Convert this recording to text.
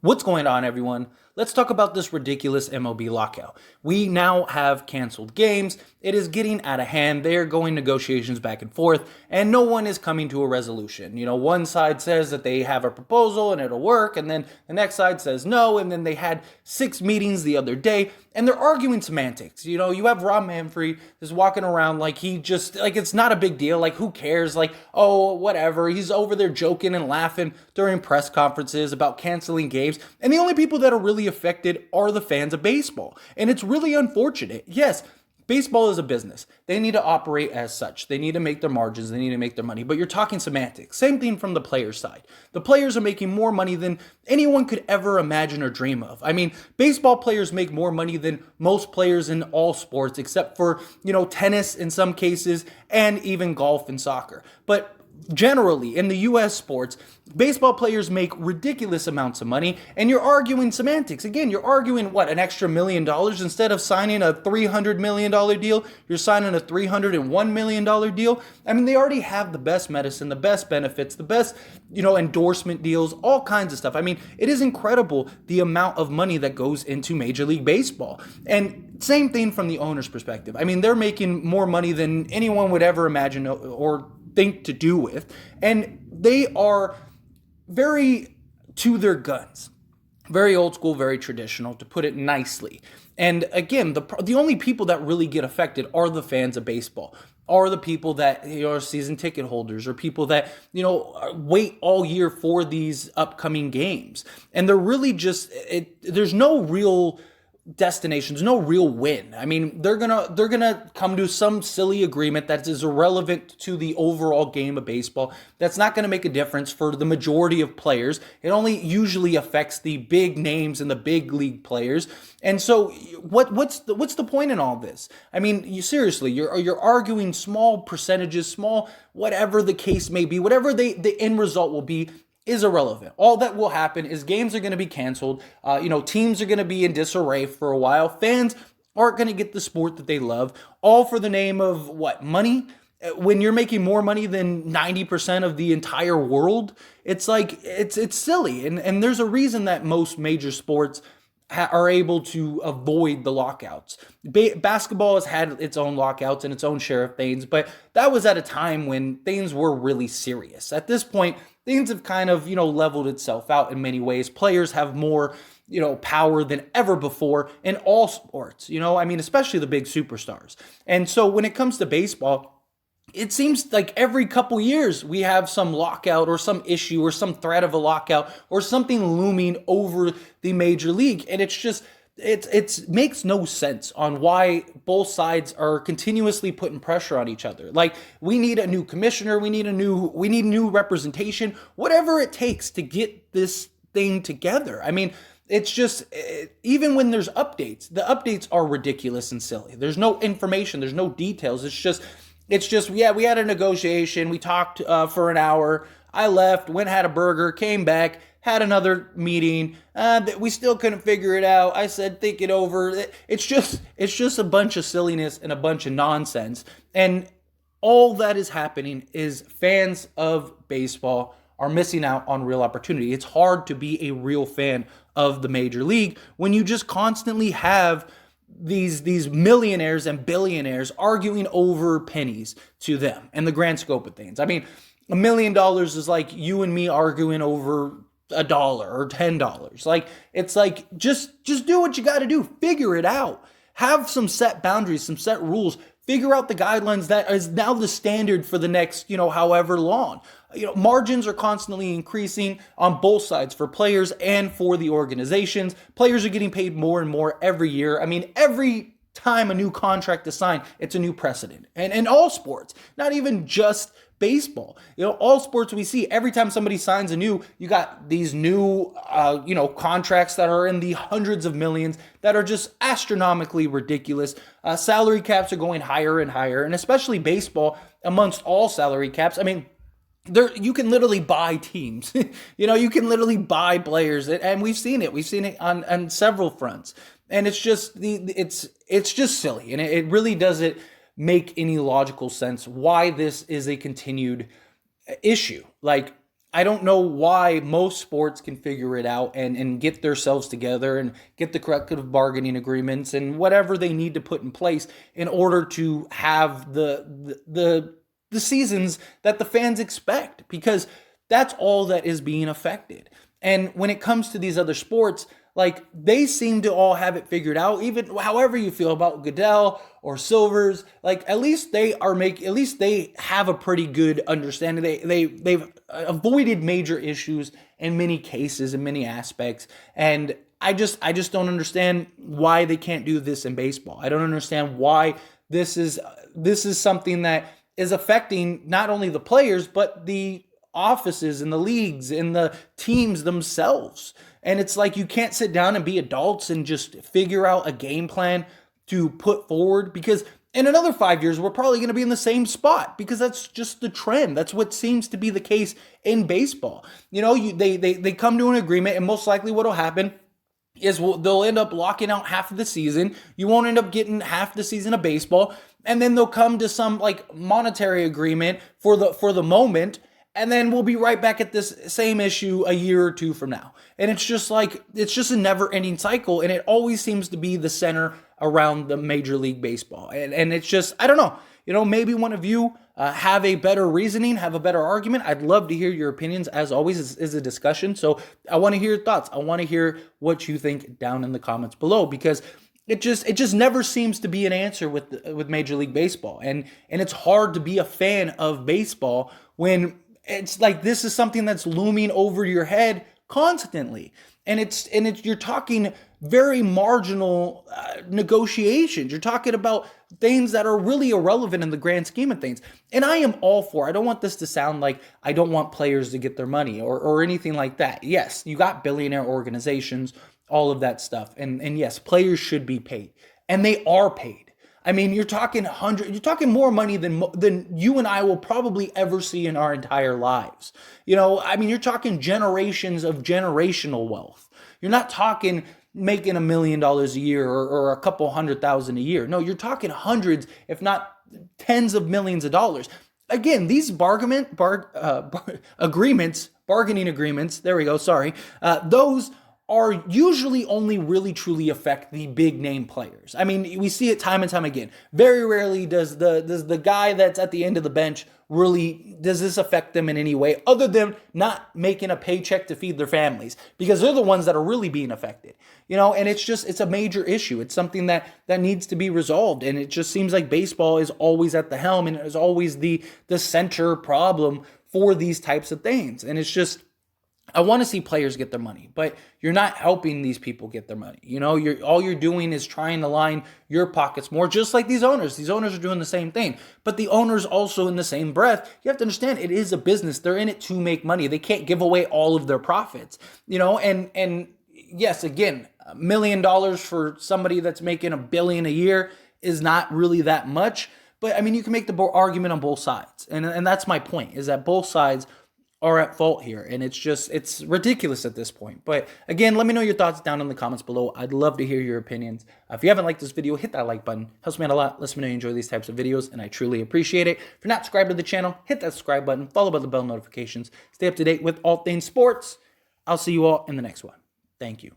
What's going on, everyone? Let's talk about this ridiculous MLB lockout. We now have canceled games. It is getting out of hand. They are going negotiations back and forth, and no one is coming to a resolution. One side says that they have a proposal and it'll work, and then the next side says no, and then they had 6 meetings the other day, and they're arguing semantics. You have Rob Manfred just walking around like it's not a big deal. Like, who cares? Like, oh, whatever. He's over there joking and laughing during press conferences about canceling games. And the only people that are really affected are the fans of baseball. And it's really unfortunate. Yes, baseball is a business. They need to operate as such. They need to make their margins. They need to make their money. But you're talking semantics. Same thing from the players' side. The players are making more money than anyone could ever imagine or dream of. I mean, baseball players make more money than most players in all sports, except for, tennis in some cases and even golf and soccer. But generally, in the U.S. sports, baseball players make ridiculous amounts of money, and you're arguing semantics. Again, you're arguing, an extra $1 million? Instead of signing a $300 million deal, you're signing a $301 million deal. I mean, they already have the best medicine, the best benefits, the best, endorsement deals, all kinds of stuff. I mean, it is incredible the amount of money that goes into Major League Baseball. And same thing from the owner's perspective. I mean, they're making more money than anyone would ever imagine or think to do with, and they are very to their guns, very old school, very traditional, to put it nicely. And again, the only people that really get affected are the fans of baseball, are the people that are season ticket holders, or people that wait all year for these upcoming games. And they're really there's no real destinations, no real win. I mean, they're gonna come to some silly agreement that is irrelevant to the overall game of baseball. That's not gonna make a difference for the majority of players. It only usually affects the big names and the big league players. And so, what's the point in all this? I mean, you're arguing small percentages, small whatever the case may be, whatever the end result will be, is irrelevant. All that will happen is games are going to be canceled. Teams are going to be in disarray for a while. Fans aren't going to get the sport that they love, all for the name of what? Money? When you're making more money than 90% of the entire world, it's like, it's silly. And there's a reason that most major sports are able to avoid the lockouts. Basketball has had its own lockouts and its own share of things, but that was at a time when things were really serious. At this point, things have kind of, leveled itself out in many ways. Players have more, power than ever before in all sports, especially the big superstars. And so when it comes to baseball, it seems like every couple years we have some lockout or some issue or some threat of a lockout or something looming over the major league. And it makes no sense on why both sides are continuously putting pressure on each other. Like, we need a new commissioner, we need new representation, whatever it takes to get this thing together. I mean, it's just, even when there's updates, the updates are ridiculous and silly. There's no information, there's no details. It's just, yeah, we had a negotiation. We talked for an hour. I left, went, had a burger, came back, had another meeting. We still couldn't figure it out. I said, think it over. It's just a bunch of silliness and a bunch of nonsense. And all that is happening is fans of baseball are missing out on real opportunity. It's hard to be a real fan of the major league when you just constantly have these millionaires and billionaires arguing over pennies to them and the grand scope of things. I mean, $1 million is like you and me arguing over $1 or $10. Like, it's like, just do what you got to do. Figure it out. Have some set boundaries, some set rules. Figure out the guidelines that is now the standard for the next, however long. Margins are constantly increasing on both sides, for players and for the organizations. Players are getting paid more and more every year. I mean, every time a new contract is signed, it's a new precedent. And in all sports, not even just baseball. All sports we see, every time somebody signs you got these new, contracts that are in the hundreds of millions that are just astronomically ridiculous. Salary caps are going higher and higher, and especially baseball amongst all salary caps. I mean, you can literally buy teams. You can literally buy players, and we've seen it. We've seen it on several fronts, and it's just silly, and it really doesn't make any logical sense why this is a continued issue. Like, I don't know why most sports can figure it out and get themselves together and get the collective bargaining agreements and whatever they need to put in place in order to have the seasons that the fans expect, because that's all that is being affected. And when it comes to these other sports, like, they seem to all have it figured out. Even however you feel about Goodell or Silvers, like, at least they have a pretty good understanding. They've avoided major issues in many cases, in many aspects. And I just don't understand why they can't do this in baseball. I don't understand why this is something that is affecting not only the players but the offices and the leagues and the teams themselves. And it's like, you can't sit down and be adults and just figure out a game plan to put forward, because in another 5 years, we're probably going to be in the same spot, because that's just the trend. That's what seems to be the case in baseball. They come to an agreement, and most likely what will happen is they'll end up locking out half of the season. You won't end up getting half the season of baseball. And then they'll come to some like monetary agreement for the moment. And then we'll be right back at this same issue a year or two from now. And it's just a never-ending cycle. And it always seems to be the center around the Major League Baseball. And it's just, I don't know. Maybe one of you have a better reasoning, have a better argument. I'd love to hear your opinions. As always, is a discussion. So I want to hear your thoughts. I want to hear what you think down in the comments below, because it just never seems to be an answer with Major League Baseball. And it's hard to be a fan of baseball when it's like this is something that's looming over your head constantly. And you're talking very marginal negotiations. You're talking about things that are really irrelevant in the grand scheme of things. And I am all for, I don't want this to sound like I don't want players to get their money or anything like that. Yes, you got billionaire organizations, all of that stuff. And yes, players should be paid. And they are paid. I mean, you're talking more money than you and I will probably ever see in our entire lives. You're talking generations of generational wealth. You're not talking making $1 million a year or a couple $100,000 a year. No, you're talking hundreds, if not tens of millions of dollars. Again, these bargaining agreements, there we go, sorry, those are usually only really truly affect the big name players. I mean, we see it time and time again. Very rarely does the guy that's at the end of the bench does this affect them in any way, other than not making a paycheck to feed their families, because they're the ones that are really being affected. And it's a major issue. It's something that needs to be resolved. And it just seems like baseball is always at the helm and is always the center problem for these types of things. And it's just, I want to see players get their money, but you're not helping these people get their money. All you're doing is trying to line your pockets more, just like these owners. These owners are doing the same thing, but the owners also, in the same breath, you have to understand it is a business. They're in it to make money. They can't give away all of their profits, and yes, again, $1 million for somebody that's making $1 billion a year is not really that much, but I mean, you can make the argument on both sides. And that's my point, is that both sides are at fault here, and it's ridiculous at this point. But again, let me know your thoughts down in the comments below. I'd love to hear your opinions. If you haven't liked this video, hit that like button. Helps me out a lot. Lets me know you enjoy these types of videos, and I truly appreciate it. If you're not subscribed to the channel, hit that subscribe button, follow by the bell notifications, stay up to date with all things sports. I'll see you all in the next one. Thank you.